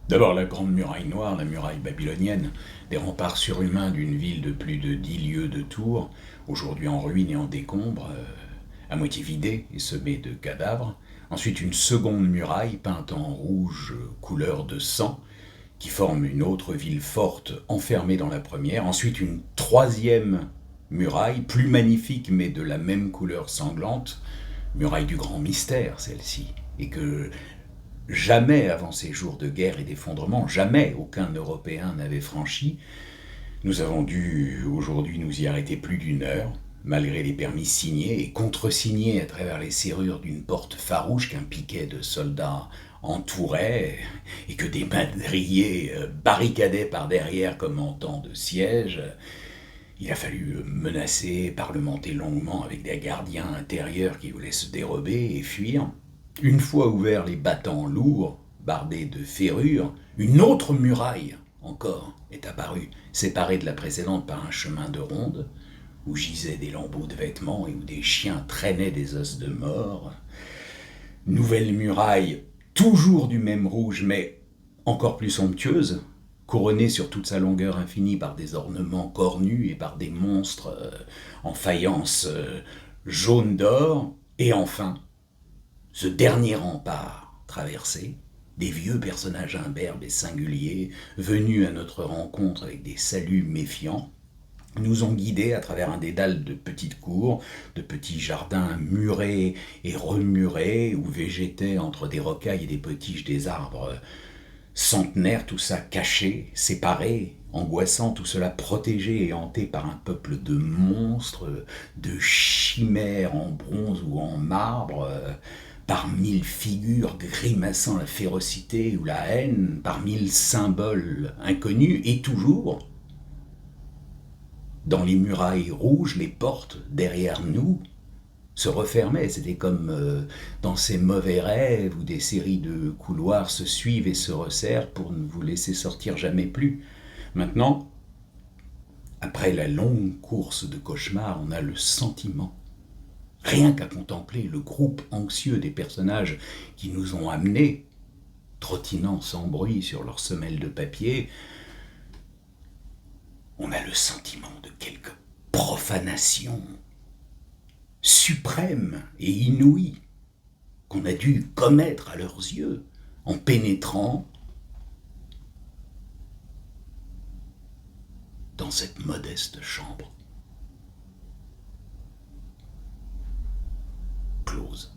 D'abord la grande muraille noire, la muraille babylonienne, des remparts surhumains d'une ville de plus de 10 lieues de tour, aujourd'hui en ruine et en décombres, à moitié vidée et semée de cadavres. Ensuite une seconde muraille peinte en rouge couleur de sang, qui forme une autre ville forte enfermée dans la première. Ensuite une troisième muraille, plus magnifique mais de la même couleur sanglante, muraille du grand mystère celle-ci, et que jamais avant ces jours de guerre et d'effondrement, jamais aucun Européen n'avait franchi. Nous avons dû aujourd'hui nous y arrêter plus d'une heure, malgré les permis signés et contresignés à travers les serrures d'une porte farouche qu'un piquet de soldats entourait et que des madriers barricadaient par derrière comme en temps de siège. Il a fallu menacer, parlementer longuement avec des gardiens intérieurs qui voulaient se dérober et fuir. Une fois ouverts les battants lourds, bardés de ferrures, une autre muraille encore est apparue, séparée de la précédente par un chemin de ronde, où gisaient des lambeaux de vêtements et où des chiens traînaient des os de mort. Nouvelle muraille, toujours du même rouge, mais encore plus somptueuse, couronnée sur toute sa longueur infinie par des ornements cornus et par des monstres en faïence jaune d'or. Et enfin, ce dernier rempart traversé, des vieux personnages imberbes et singuliers, venus à notre rencontre avec des saluts méfiants, nous ont guidés à travers un dédale de petites cours, de petits jardins murés et remurés, où végétaient entre des rocailles et des potiches des arbres centenaires, tout ça caché, séparé, angoissant, tout cela protégé et hanté par un peuple de monstres, de chimères en bronze ou en marbre, par mille figures grimaçant la férocité ou la haine, par mille symboles inconnus, et toujours, dans les murailles rouges, les portes derrière nous se refermaient. C'était comme dans ces mauvais rêves où des séries de couloirs se suivent et se resserrent pour ne vous laisser sortir jamais plus. Maintenant, après la longue course de cauchemar, on a le sentiment, rien qu'à contempler le groupe anxieux des personnages qui nous ont amenés, trottinant sans bruit sur leurs semelles de papier, on a le sentiment de quelque profanation suprême et inouïe qu'on a dû commettre à leurs yeux en pénétrant dans cette modeste chambre close.